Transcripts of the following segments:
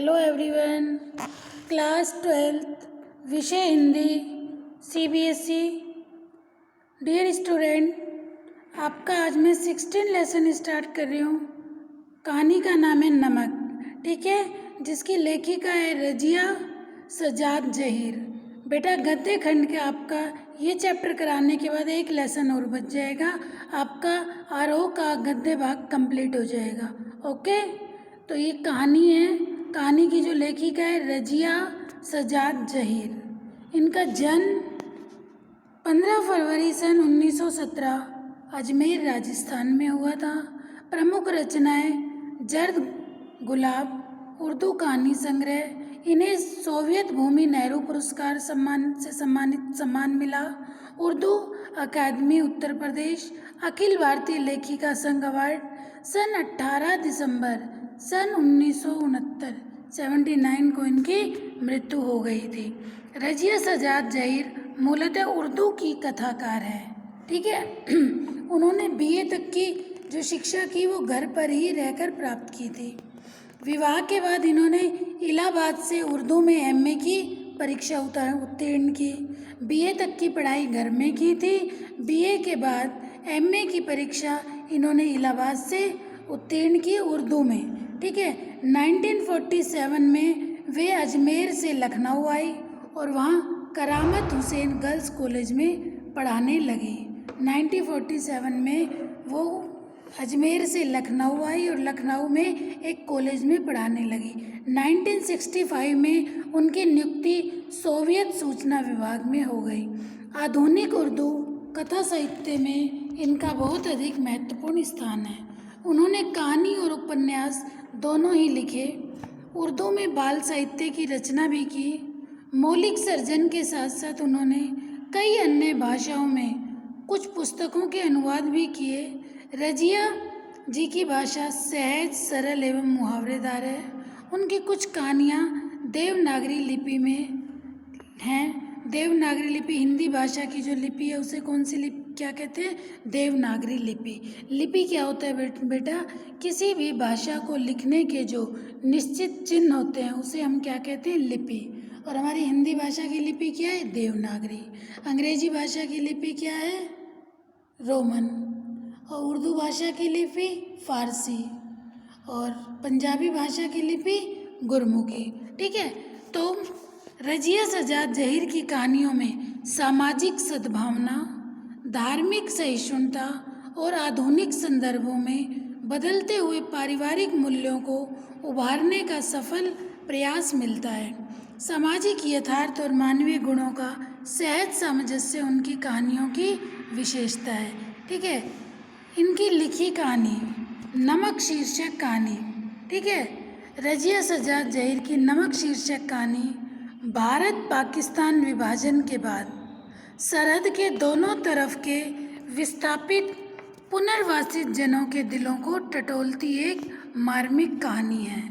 Hello everyone, class 12th विषय Hindi CBSE। Dear student, आपका आज मैं 16 लेसन स्टार्ट कर रही हूँ। कहानी का नाम है नमक, ठीक है, जिसकी लेखिका है रजिया सजाद जहीर। बेटा गद्य खंड के आपका ये चैप्टर कराने के बाद एक लेसन और बच जाएगा, आपका आरोह का गद्य भाग कंप्लीट हो जाएगा। ओके, तो ये कहानी है। कहानी की जो लेखिका है रजिया सजाद जहीर। इनका जन्म 15 फरवरी सन 1917 अजमेर राजस्थान में हुआ था। प्रमुख रचनाएं जर्द गुलाब, उर्दू कहानी संग्रह। इन्हें सोवियत भूमि नेहरू पुरस्कार सम्मान मिला। उर्दू अकादमी उत्तर प्रदेश अखिल भारतीय लेखिका संघ अवार्ड सन 18 दिसंबर सन 1969 79 को इनकी मृत्यु हो गई थी। रजिया सजाद जहीर मूलतः उर्दू की कथाकार है, ठीक है। उन्होंने BA तक की जो शिक्षा की वो घर पर ही रहकर प्राप्त की थी। विवाह के बाद इन्होंने इलाहाबाद से उर्दू में MA की परीक्षा उत्तीर्ण की। BA तक की पढ़ाई घर में की थी। BA के बाद MA की परीक्षा इन्होंने इलाहाबाद से उत्तीर्ण की उर्दू में, ठीक है। 1947 में वे अजमेर से लखनऊ आई और वहाँ करामत हुसैन गर्ल्स कॉलेज में पढ़ाने लगी। 1947 में वो अजमेर से लखनऊ आई और लखनऊ में एक कॉलेज में पढ़ाने लगी। 1965 में उनकी नियुक्ति सोवियत सूचना विभाग में हो गई। आधुनिक उर्दू कथा साहित्य में इनका बहुत अधिक महत्वपूर्ण स्थान है। उन्होंने कहानी और उपन्यास दोनों ही लिखे। उर्दू में बाल साहित्य की रचना भी की। मौलिक सर्जन के साथ साथ उन्होंने कई अन्य भाषाओं में कुछ पुस्तकों के अनुवाद भी किए। रजिया जी की भाषा सहज, सरल एवं मुहावरेदार है। उनकी कुछ कहानियाँ देवनागरी लिपि में हैं। देवनागरी लिपि हिंदी भाषा की जो लिपि है उसे कौन सी लिपि क्या कहते हैं? देवनागरी लिपि। लिपि क्या होता है बेटा? किसी भी भाषा को लिखने के जो निश्चित चिन्ह होते हैं उसे हम क्या कहते हैं? लिपि। और हमारी हिंदी भाषा की लिपि क्या है? देवनागरी। अंग्रेजी भाषा की लिपि क्या है? रोमन। और उर्दू भाषा की लिपि फारसी। और पंजाबी भाषा की लिपि गुरमुखी, ठीक है। तो रजिया सजाद जहीर की कहानियों में सामाजिक सद्भावना, धार्मिक सहिष्णुता और आधुनिक संदर्भों में बदलते हुए पारिवारिक मूल्यों को उभारने का सफल प्रयास मिलता है। सामाजिक यथार्थ और मानवीय गुणों का सहज सामंजस्य उनकी कहानियों की विशेषता है, ठीक है। इनकी लिखी कहानी नमक शीर्षक कहानी, ठीक है। रजिया सजाद जहीर की नमक शीर्षक कहानी भारत पाकिस्तान विभाजन के बाद सरहद के दोनों तरफ के विस्थापित पुनर्वासित जनों के दिलों को टटोलती एक मार्मिक कहानी है,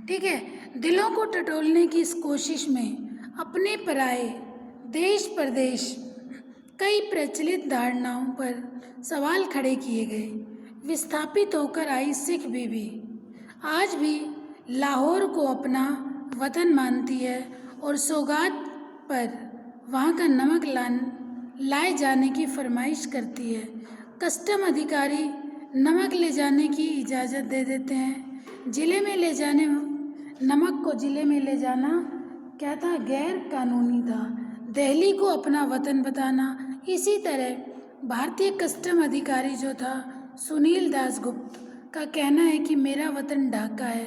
ठीक है। दिलों को टटोलने की इस कोशिश में अपने पराये देश प्रदेश कई प्रचलित धारणाओं पर सवाल खड़े किए गए। विस्थापित होकर आई सिख बीबी आज भी लाहौर को अपना वतन मानती है और सौगात पर वहाँ का नमक लाए जाने की फरमाइश करती है। कस्टम अधिकारी नमक ले जाने की इजाज़त दे देते हैं। नमक को ज़िले में ले जाना क्या था? गैर कानूनी था। दिल्ली को अपना वतन बताना। इसी तरह भारतीय कस्टम अधिकारी जो था सुनील दासगुप्त का कहना है कि मेरा वतन ढाका है।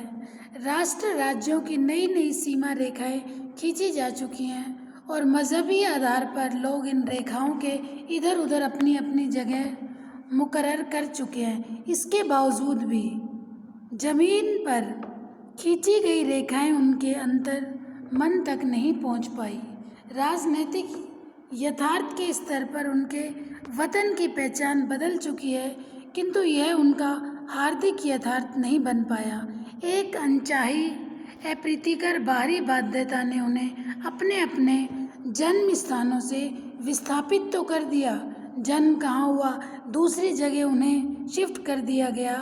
राष्ट्र राज्यों की नई नई सीमा रेखाएं खींची जा चुकी हैं और मजहबी आधार पर लोग इन रेखाओं के इधर उधर अपनी अपनी जगह मुकर्रर कर चुके हैं। इसके बावजूद भी जमीन पर खींची गई रेखाएं उनके अंतर मन तक नहीं पहुंच पाई। राजनीतिक यथार्थ के स्तर पर उनके वतन की पहचान बदल चुकी है, किंतु यह उनका हार्दिक यथार्थ नहीं बन पाया। एक अनचाही अप्रीतिकर बाहरी बाध्यता ने उन्हें अपने अपने जन्म स्थानों से विस्थापित तो कर दिया, जन्म कहाँ हुआ दूसरी जगह उन्हें शिफ्ट कर दिया गया,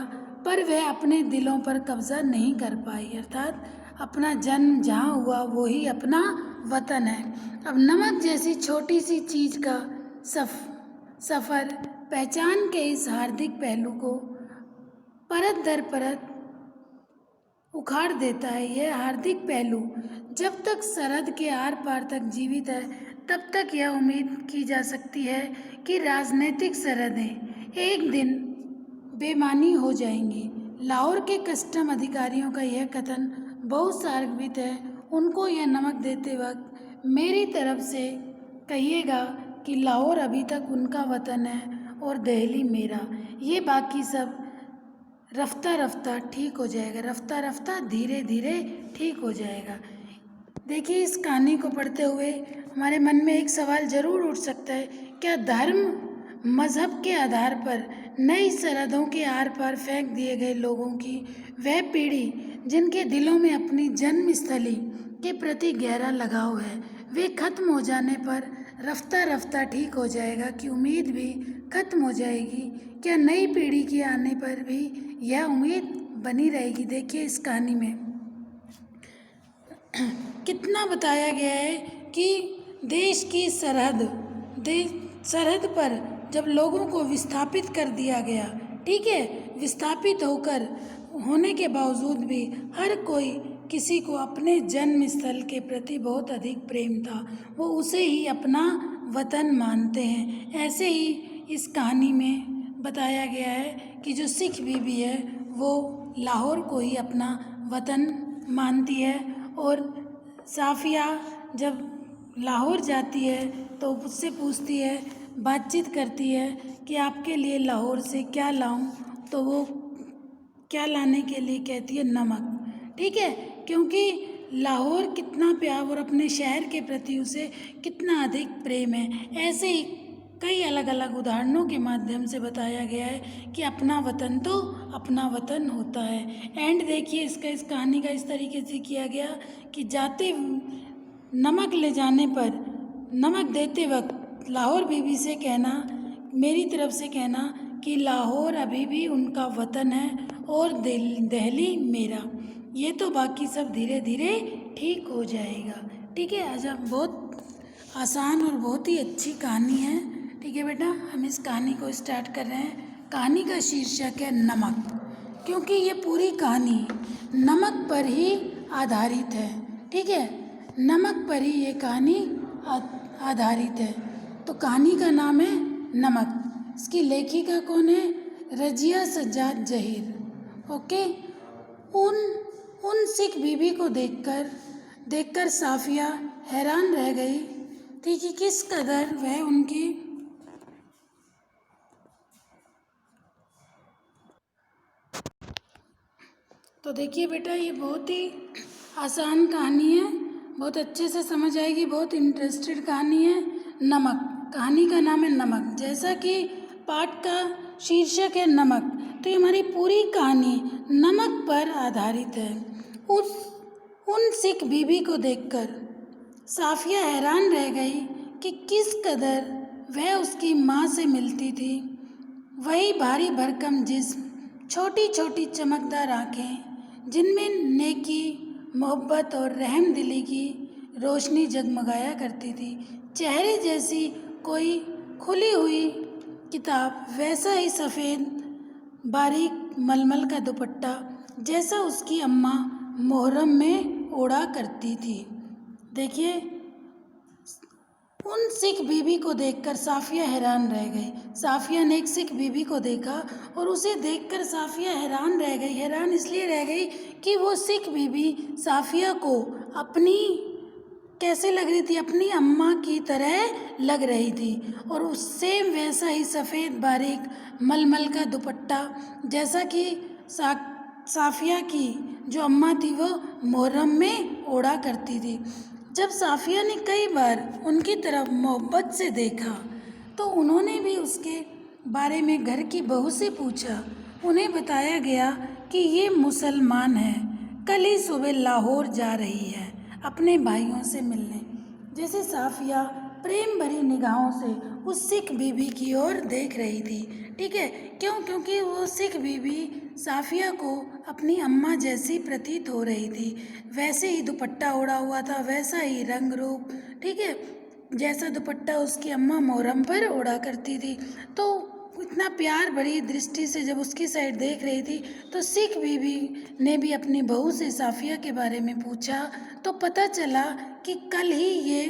पर वह अपने दिलों पर कब्जा नहीं कर पाई, अर्थात अपना जन्म जहाँ हुआ वो ही अपना वतन है। अब नमक जैसी छोटी सी चीज़ का सफ़र पहचान के इस हार्दिक पहलू को परत दर परत उखाड़ देता है। यह हार्दिक पहलू जब तक सरहद के आर पार तक जीवित है तब तक यह उम्मीद की जा सकती है कि राजनीतिक सरहदें एक दिन बेमानी हो जाएंगी। लाहौर के कस्टम अधिकारियों का यह कथन बहुत सार्ववित है। उनको यह नमक देते वक्त मेरी तरफ से कहिएगा कि लाहौर अभी तक उनका वतन है और दिल्ली मेरा। ये बाकी सब रफ्ता रफ्ता ठीक हो जाएगा, रफ्ता रफ्ता धीरे धीरे ठीक हो जाएगा। देखिए, इस कहानी को पढ़ते हुए हमारे मन में एक सवाल ज़रूर उठ सकता है, क्या धर्म मज़हब के आधार पर नई सरहदों के आर पार फेंक दिए गए लोगों की वह पीढ़ी जिनके दिलों में अपनी जन्मस्थली के प्रति गहरा लगाव है, वे खत्म हो जाने पर रफ्ता रफ्ता ठीक हो जाएगा कि उम्मीद भी खत्म हो जाएगी? क्या नई पीढ़ी के आने पर भी यह उम्मीद बनी रहेगी? देखिए, इस कहानी में कितना बताया गया है कि देश की सरहद पर जब लोगों को विस्थापित कर दिया गया, ठीक है, विस्थापित होने के बावजूद भी हर कोई किसी को अपने जन्म स्थल के प्रति बहुत अधिक प्रेम था, वो उसे ही अपना वतन मानते हैं। ऐसे ही इस कहानी में बताया गया है कि जो सिख बीबी है वो लाहौर को ही अपना वतन मानती है और साफिया जब लाहौर जाती है तो उससे पूछती है, बातचीत करती है कि आपके लिए लाहौर से क्या लाऊं, तो वो क्या लाने के लिए कहती है, नमक। ठीक है, क्योंकि लाहौर कितना प्यार और अपने शहर के प्रति उसे कितना अधिक प्रेम है। ऐसे ही कई अलग अलग उदाहरणों के माध्यम से बताया गया है कि अपना वतन तो अपना वतन होता है। एंड देखिए, इस कहानी का इस तरीके से किया गया कि नमक ले जाने पर, नमक देते वक्त लाहौर बीबी से कहना, मेरी तरफ से कहना कि लाहौर अभी भी उनका वतन है और दिल्ली मेरा। ये तो बाकी सब धीरे धीरे ठीक हो जाएगा। ठीक है, आज आप बहुत आसान और बहुत ही अच्छी कहानी है। ठीक है बेटा, हम इस कहानी को स्टार्ट कर रहे हैं। कहानी का शीर्षक है नमक, क्योंकि ये पूरी कहानी नमक पर ही आधारित है। ठीक है, नमक पर ही ये कहानी आधारित है। तो कहानी का नाम है नमक। इसकी लेखिका कौन है? रजिया सज्जाद जहीर। ओके। उन सिख बीबी को देखकर साफिया हैरान रह गई थी कि किस कदर वह उनकी तो देखिए बेटा, ये बहुत ही आसान कहानी है, बहुत अच्छे से समझ आएगी, बहुत इंटरेस्टेड कहानी है। नमक, कहानी का नाम है नमक। जैसा कि पाठ का शीर्षक है नमक, तो ये हमारी पूरी कहानी नमक पर आधारित है। उन सिख बीबी को देखकर साफिया हैरान रह गई कि किस कदर वह उसकी माँ से मिलती थी। वही भारी भरकम जिस्म, छोटी छोटी चमकदार आँखें जिनमें नेकी, मोहब्बत और रहमदिली की रोशनी जगमगाया करती थी। चेहरे जैसी कोई खुली हुई किताब, वैसा ही सफ़ेद बारीक मलमल का दुपट्टा जैसा उसकी अम्मा मुहर्रम में ओढ़ा करती थी। देखिए, उन सिख बीबी को देखकर साफिया हैरान रह गई। साफिया ने एक सिख बीबी को देखा और उसे देखकर साफिया हैरान रह गई। हैरान इसलिए रह गई कि वो सिख बीबी साफिया को अपनी कैसे लग रही थी, अपनी अम्मा की तरह लग रही थी। और उससे वैसा ही सफ़ेद बारीक मलमल का दुपट्टा जैसा कि साफिया की जो अम्मा थी वो मुहर्रम में ओढ़ा करती थी। जब साफिया ने कई बार उनकी तरफ मोहब्बत से देखा तो उन्होंने भी उसके बारे में घर की बहू से पूछा। उन्हें बताया गया कि ये मुसलमान है, कल ही सुबह लाहौर जा रही है अपने भाइयों से मिलने। जैसे साफिया प्रेम भरी निगाहों से उस सिख बीबी की ओर देख रही थी। ठीक है, क्यों? क्योंकि वो सिख बीबी साफिया को अपनी अम्मा जैसी प्रतीत हो रही थी। वैसे ही दुपट्टा ओढ़ा हुआ था, वैसा ही रंग रूप, ठीक है, जैसा दुपट्टा उसकी अम्मा मोहर्रम पर ओढ़ा करती थी। तो इतना प्यार भरी दृष्टि से जब उसकी साइड देख रही थी तो सिख बीबी ने भी अपनी बहू से साफिया के बारे में पूछा। तो पता चला कि कल ही ये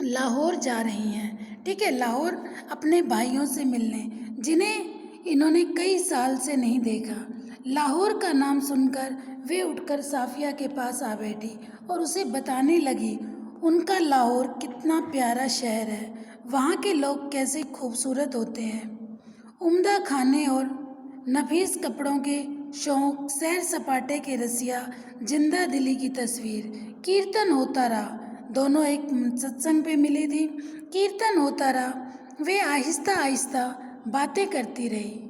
लाहौर जा रही हैं। ठीक है, लाहौर अपने भाइयों से मिलने, जिन्हें इन्होंने कई साल से नहीं देखा। लाहौर का नाम सुनकर वे उठकर साफिया के पास आ बैठी और उसे बताने लगी उनका लाहौर कितना प्यारा शहर है, वहाँ के लोग कैसे खूबसूरत होते हैं। उम्दा खाने और नफीस कपड़ों के शौक, सैर सपाटे के रसिया, जिंदा दिली की तस्वीर। कीर्तन होता रहा। दोनों एक सत्संग पे मिली थी। कीर्तन होता रहा। वे आहिस्ता आहिस्ता बातें करती रही।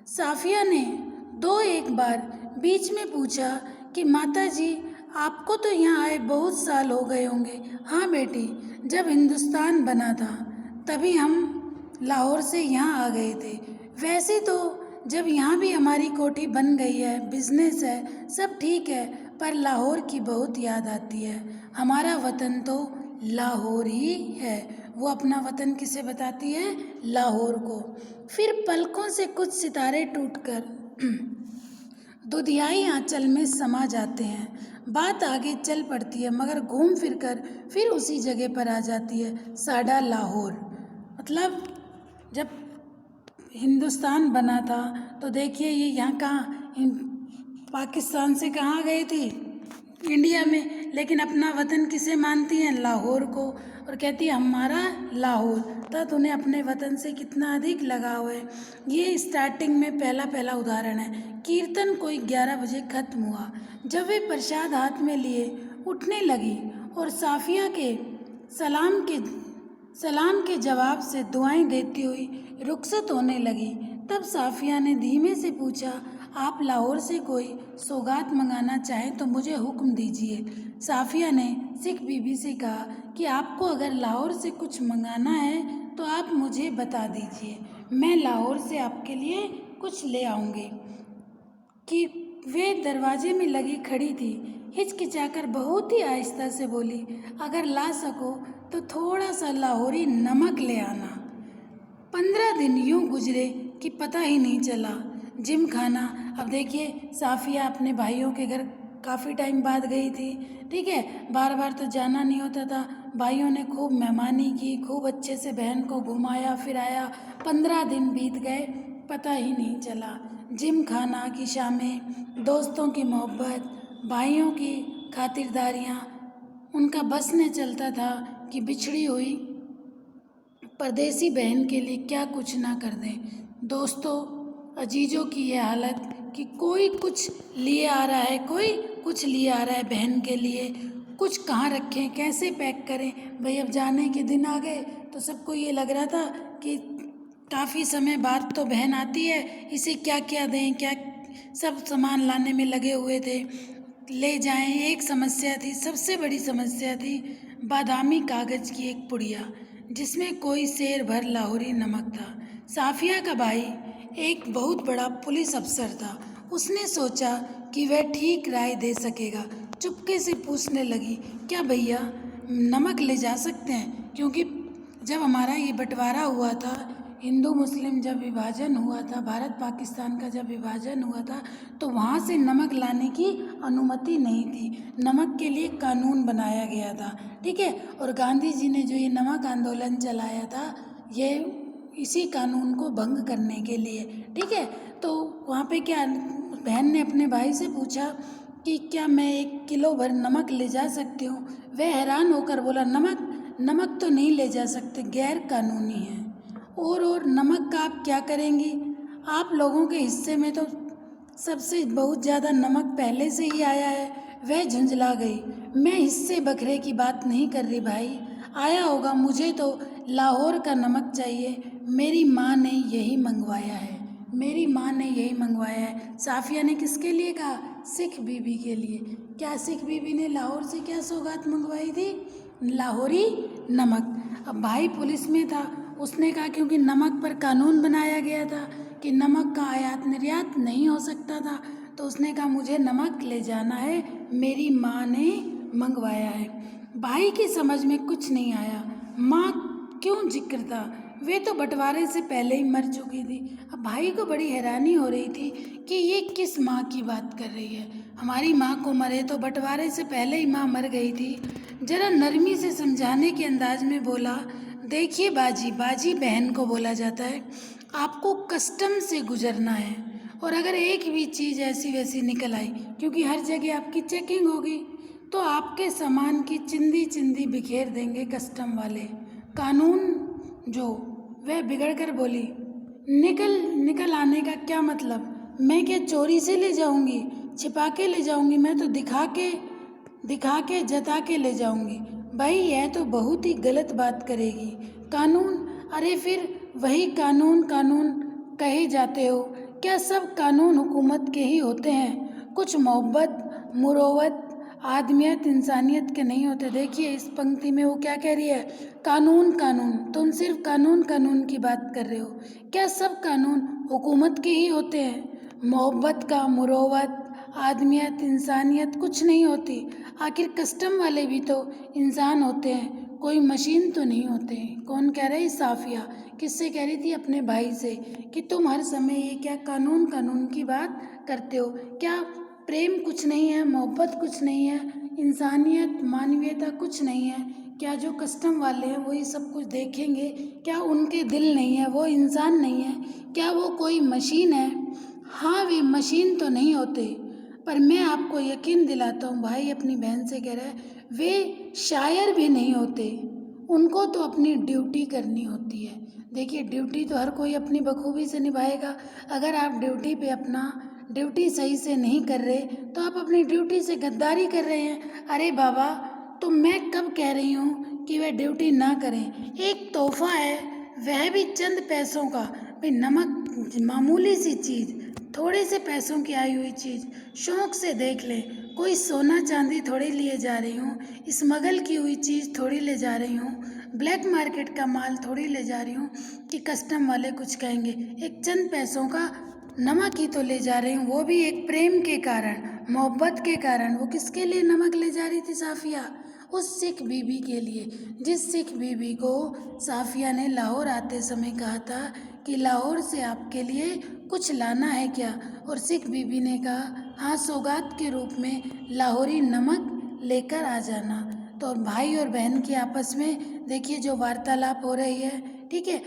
साफिया ने दो एक बार बीच में पूछा कि माता जी, आपको तो यहाँ आए बहुत साल हो गए होंगे। हाँ बेटी, जब हिंदुस्तान बना था तभी हम लाहौर से यहाँ आ गए थे। वैसे तो जब यहाँ भी हमारी कोठी बन गई है, बिजनेस है, सब ठीक है, पर लाहौर की बहुत याद आती है। हमारा वतन तो लाहौर ही है। वो अपना वतन किसे बताती है? लाहौर को। फिर पलकों से कुछ सितारे टूटकर दुधियाई आंचल में समा जाते हैं। बात आगे चल पड़ती है मगर घूम फिर कर फिर उसी जगह पर आ जाती है, साडा लाहौर। मतलब जब हिंदुस्तान बना था तो देखिए ये यहाँ कहाँ, पाकिस्तान से कहाँ गई थी? इंडिया में। लेकिन अपना वतन किसे मानती हैं? लाहौर को। और कहती है हमारा लाहौर। तो उन्हें अपने वतन से कितना अधिक लगाव है। ये स्टार्टिंग में पहला पहला उदाहरण है। कीर्तन कोई 11 बजे खत्म हुआ। जब वे प्रसाद हाथ में लिए उठने लगी और साफिया के सलाम के जवाब से दुआएं देती हुई रुखसत होने लगी, तब साफिया ने धीमे से पूछा, आप लाहौर से कोई सौगात मंगाना चाहें तो मुझे हुक्म दीजिए। साफिया ने सिख बीबी से कहा कि आपको अगर लाहौर से कुछ मंगाना है तो आप मुझे बता दीजिए, मैं लाहौर से आपके लिए कुछ ले आऊँगी। कि वे दरवाजे में लगी खड़ी थी, हिचकिचाकर बहुत ही आहिस्ता से बोली, अगर ला सको तो थोड़ा सा लाहौरी नमक ले आना। 15 दिन यूं गुजरे कि पता ही नहीं चला। जिम खाना, अब देखिए साफिया अपने भाइयों के घर काफ़ी टाइम बाद गई थी। ठीक है, बार बार तो जाना नहीं होता था। भाइयों ने खूब मेहमानी की, खूब अच्छे से बहन को घुमाया फिराया। 15 दिन बीत गए, पता ही नहीं चला। जिम खाना की शामें, दोस्तों की मोहब्बत, भाइयों की खातिरदारियाँ, उनका बस न चलता था कि बिछड़ी हुई परदेसी बहन के लिए क्या कुछ ना कर दें। दोस्तों, अजीजों की ये हालत कि कोई कुछ लिए आ रहा है, कोई कुछ लिए आ रहा है बहन के लिए। कुछ कहाँ रखें, कैसे पैक करें। भाई अब जाने के दिन आ गए तो सबको ये लग रहा था कि काफ़ी समय बाद तो बहन आती है, इसे क्या क्या दें, क्या सब सामान लाने में लगे हुए थे, ले जाएं। एक समस्या थी, सबसे बड़ी समस्या थी बादामी कागज़ की एक पुड़िया जिसमें कोई सेर भर लाहौरी नमक था। साफिया का भाई एक बहुत बड़ा पुलिस अफसर था। उसने सोचा कि वह ठीक राय दे सकेगा। चुपके से पूछने लगी, क्या भैया नमक ले जा सकते हैं? क्योंकि जब हमारा ये बंटवारा हुआ था, हिंदू मुस्लिम जब विभाजन हुआ था, भारत पाकिस्तान का जब विभाजन हुआ था, तो वहाँ से नमक लाने की अनुमति नहीं थी। नमक के लिए कानून बनाया गया था। ठीक है, और गांधी जी ने जो ये नमक आंदोलन चलाया था, ये इसी कानून को भंग करने के लिए। ठीक है, तो वहाँ पे क्या, बहन ने अपने भाई से पूछा कि क्या मैं 1 किलो भर नमक ले जा सकती हूँ? वह हैरान होकर बोला, नमक तो नहीं ले जा सकते, गैर कानूनी है। और नमक का आप क्या करेंगी? आप लोगों के हिस्से में तो सबसे बहुत ज़्यादा नमक पहले से ही आया है। वह झुंझला गई। मैं हिस्से बखरे की बात नहीं कर रही भाई, आया होगा, मुझे तो लाहौर का नमक चाहिए। मेरी माँ ने यही मंगवाया है, मेरी माँ ने यही मंगवाया है। साफिया ने किसके लिए कहा? सिख बीबी के लिए। क्या सिख बीबी ने लाहौर से क्या सौगात मंगवाई थी? लाहौरी नमक। अब भाई पुलिस में था, उसने कहा क्योंकि नमक पर कानून बनाया गया था कि नमक का आयात निर्यात नहीं हो सकता था, तो उसने कहा मुझे नमक ले जाना है, मेरी माँ ने मंगवाया है। भाई की समझ में कुछ नहीं आया, माँ क्यों जिक्र था, वे तो बंटवारे से पहले ही मर चुकी थी। अब भाई को बड़ी हैरानी हो रही थी कि ये किस माँ की बात कर रही है, हमारी माँ को मरे तो बंटवारे से पहले ही माँ मर गई थी। जरा नरमी से समझाने के अंदाज में बोला, देखिए बाजी, बाजी बहन को बोला जाता है, आपको कस्टम से गुजरना है, और अगर एक भी चीज़ ऐसी वैसी निकल आई, क्योंकि हर जगह आपकी चेकिंग होगी, तो आपके सामान की चिंदी चिंदी बिखेर देंगे कस्टम वाले। कानून जो, वह बिगड़ कर बोली, निकल निकल आने का क्या मतलब, मैं क्या चोरी से ले जाऊंगी, छिपा के ले जाऊंगी, मैं तो दिखा के जता के ले जाऊंगी। भाई यह तो बहुत ही गलत बात करेगी। कानून, अरे फिर वही कानून कानून कहे जाते हो, क्या सब कानून हुकूमत के ही होते हैं, कुछ मोहब्बत मुरोवत आदमियत इंसानियत के नहीं होते। देखिए इस पंक्ति में वो क्या कह रही है, कानून कानून, तुम सिर्फ कानून कानून की बात कर रहे हो, क्या सब कानून हुकूमत के ही होते हैं, मोहब्बत का मुरोवत आदमियत इंसानियत कुछ नहीं होती। आखिर कस्टम वाले भी तो इंसान होते हैं, कोई मशीन तो नहीं होते। कौन कह रहा है, साफिया किससे कह रही थी, अपने भाई से, कि तुम हर समय ये क्या कानून कानून की बात करते हो, क्या प्रेम कुछ नहीं है, मोहब्बत कुछ नहीं है, इंसानियत मानवीयता कुछ नहीं है, क्या जो कस्टम वाले हैं वही सब कुछ देखेंगे, क्या उनके दिल नहीं है, वो इंसान नहीं है, क्या वो कोई मशीन है। हाँ वे मशीन तो नहीं होते, पर मैं आपको यकीन दिलाता हूँ, भाई अपनी बहन से कह रहा है, वे शायर भी नहीं होते, उनको तो अपनी ड्यूटी करनी होती है। देखिए ड्यूटी तो हर कोई अपनी बखूबी से निभाएगा, अगर आप ड्यूटी पे अपना ड्यूटी सही से नहीं कर रहे तो आप अपनी ड्यूटी से गद्दारी कर रहे हैं। अरे बाबा, तो मैं कब कह रही हूँ कि वह ड्यूटी ना करें, एक तोहफा है, वह भी चंद पैसों का। भाई नमक मामूली सी चीज़, थोड़े से पैसों की आई हुई चीज़, शौक़ से देख लें, कोई सोना चांदी थोड़ी लिए जा रही हूँ, स्मगल की हुई चीज़ थोड़ी ले जा रही हूँ, ब्लैक मार्केट का माल थोड़ी ले जा रही हूँ कि कस्टम वाले कुछ कहेंगे, एक चंद पैसों का नमक ही तो ले जा रही हूँ, वो भी एक प्रेम के कारण, मोहब्बत के कारण। वो किसके लिए नमक ले जा रही थी साफिया, उस सिख बीबी के लिए, जिस सिख बीबी को साफिया ने लाहौर आते समय कहा था कि लाहौर से आपके लिए कुछ लाना है क्या, और सिख बीबी ने कहा हाँ, सौगात के रूप में लाहौरी नमक लेकर आ जाना। तो भाई और बहन की आपस में देखिए जो वार्तालाप हो रही है, ठीक है,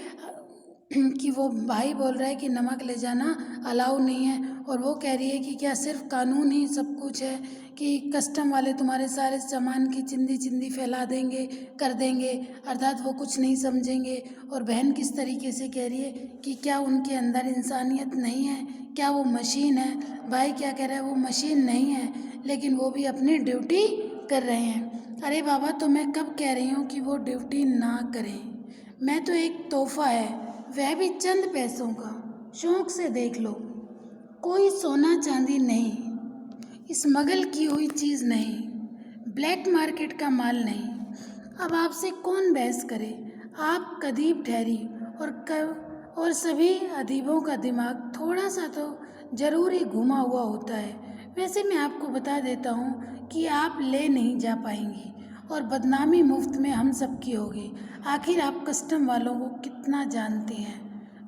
कि वो भाई बोल रहा है कि नमक ले जाना अलाउ नहीं है, और वो कह रही है कि क्या सिर्फ कानून ही सब कुछ है, कि कस्टम वाले तुम्हारे सारे सामान की चिंदी चिंदी फैला देंगे, कर देंगे, अर्थात वो कुछ नहीं समझेंगे। और बहन किस तरीके से कह रही है कि क्या उनके अंदर इंसानियत नहीं है, क्या वो मशीन है। भाई क्या कह रहा है, वो मशीन नहीं है, लेकिन वो भी अपनी ड्यूटी कर रहे हैं। अरे बाबा, तो मैं कब कह रही हूँ कि वो ड्यूटी ना करें, मैं तो एक तोहफा है, वह भी चंद पैसों का, शौक़ से देख लो, कोई सोना चांदी नहीं, स्मगल की हुई चीज़ नहीं, ब्लैक मार्केट का माल नहीं। अब आपसे कौन बहस करे, आप कदीब ठहरी, और सभी अदीबों का दिमाग थोड़ा सा तो ज़रूर ही घुमा हुआ होता है। वैसे मैं आपको बता देता हूँ कि आप ले नहीं जा पाएंगी, और बदनामी मुफ्त में हम सब की होगी। आखिर आप कस्टम वालों को कितना जानती हैं।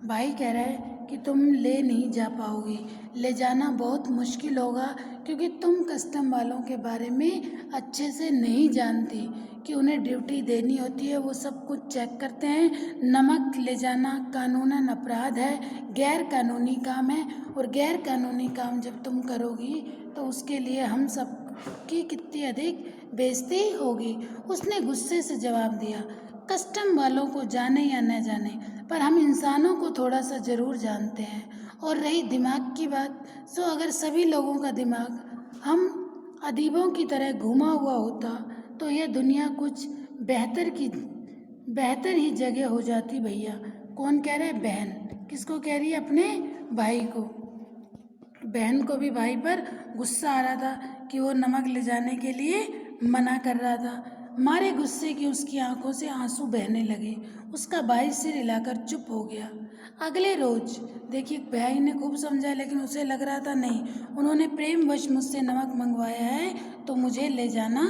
भाई कह रहा है कि तुम ले नहीं जा पाओगी, ले जाना बहुत मुश्किल होगा, क्योंकि तुम कस्टम वालों के बारे में अच्छे से नहीं जानती कि उन्हें ड्यूटी देनी होती है, वो सब कुछ चेक करते हैं। नमक ले जाना कानूनन अपराध है, गैर कानूनी काम है, और गैर कानूनी काम जब तुम करोगी तो उसके लिए हम सब की कितनी अधिक बेइज्जती होगी। उसने गुस्से से जवाब दिया, कस्टम वालों को जाने या न जाने, पर हम इंसानों को थोड़ा सा ज़रूर जानते हैं। और रही दिमाग की बात, सो अगर सभी लोगों का दिमाग हम अदीबों की तरह घुमा हुआ होता तो यह दुनिया कुछ बेहतर ही जगह हो जाती भैया। कौन कह रहा है, बहन, किसको कह रही है, अपने भाई को। बहन को भी भाई पर गुस्सा आ रहा था कि वो नमक ले जाने के लिए मना कर रहा था। मारे गुस्से की उसकी आंखों से आंसू बहने लगे। उसका भाई सिर हिलाकर चुप हो गया। अगले रोज देखिए, भाई ने खूब समझाया लेकिन उसे लग रहा था नहीं, उन्होंने प्रेमवश मुझसे नमक मंगवाया है तो मुझे ले जाना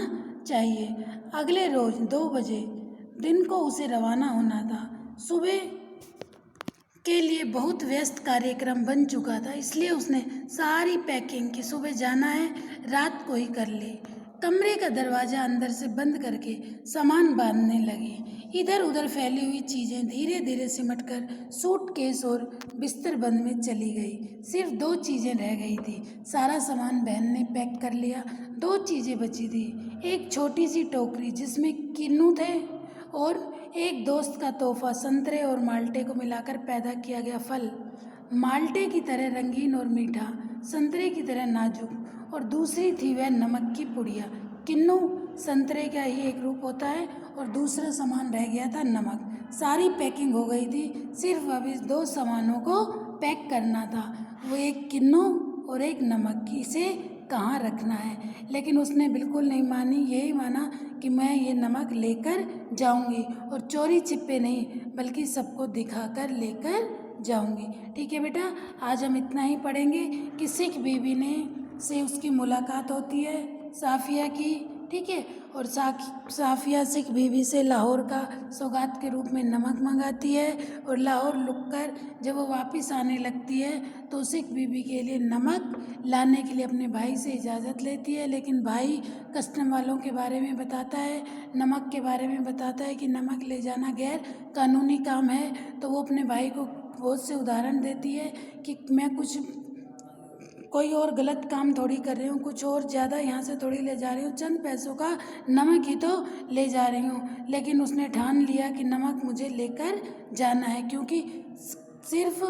चाहिए। अगले रोज 2 बजे दिन को उसे रवाना होना था। सुबह के लिए बहुत व्यस्त कार्यक्रम बन चुका था, इसलिए उसने सारी पैकिंग की सुबह जाना है रात को ही कर ली। कमरे का दरवाज़ा अंदर से बंद करके सामान बांधने लगी। इधर उधर फैली हुई चीज़ें धीरे धीरे सिमटकर सूटकेस और बिस्तर बंद में चली गई। सिर्फ 2 चीज़ें रह गई थी। सारा सामान बहन ने पैक कर लिया। 2 चीज़ें बची थी, एक छोटी सी टोकरी जिसमें किन्नू थे और एक दोस्त का तोहफा, संतरे और माल्टे को मिलाकर पैदा किया गया फल। माल्टे की तरह रंगीन और मीठा, संतरे की तरह नाजुक, और दूसरी थी वह नमक की पुड़िया। किन्नू संतरे का ही एक रूप होता है और दूसरा सामान रह गया था नमक। सारी पैकिंग हो गई थी, सिर्फ अब इस 2 सामानों को पैक करना था, वो एक किन्नू और एक नमक। इसे कहाँ रखना है? लेकिन उसने बिल्कुल नहीं मानी, यही माना कि मैं ये नमक लेकर जाऊंगी और चोरी छिपे नहीं बल्कि सबको दिखाकर लेकर जाऊंगी। ठीक है बेटा, आज हम इतना ही पढ़ेंगे कि सिख बीबी ने से उसकी मुलाकात होती है साफिया की। ठीक है, और साफिया सिख बीबी से लाहौर का सौगात के रूप में नमक मंगाती है और लाहौर रुककर जब वो वापस आने लगती है तो सिख बीबी के लिए नमक लाने के लिए अपने भाई से इजाज़त लेती है। लेकिन भाई कस्टम वालों के बारे में बताता है, नमक के बारे में बताता है कि नमक ले जाना गैर कानूनी काम है। तो वो अपने भाई को बहुत से उदाहरण देती है कि मैं कोई और गलत काम थोड़ी कर रही हूँ, कुछ और ज़्यादा यहाँ से थोड़ी ले जा रही हूँ, चंद पैसों का नमक ही तो ले जा रही हूँ। लेकिन उसने ठान लिया कि नमक मुझे लेकर जाना है, क्योंकि सिर्फ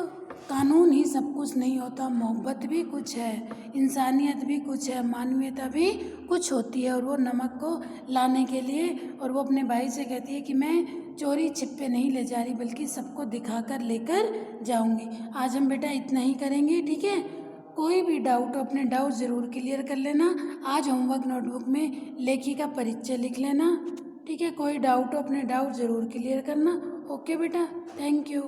कानून ही सब कुछ नहीं होता, मोहब्बत भी कुछ है, इंसानियत भी कुछ है, मानवीयता भी कुछ होती है। और वो नमक को लाने के लिए, और वो अपने भाई से कहती है कि मैं चोरी छिपे नहीं ले जा रही बल्कि सबको दिखाकर लेकर जाऊंगी। आज हम बेटा इतना ही करेंगे। ठीक है, कोई भी डाउट हो अपने डाउट ज़रूर क्लियर कर लेना। आज होमवर्क नोटबुक में लेखिका परिचय लिख लेना। ठीक है, कोई डाउट हो अपने डाउट ज़रूर क्लियर करना। ओके बेटा, थैंक यू।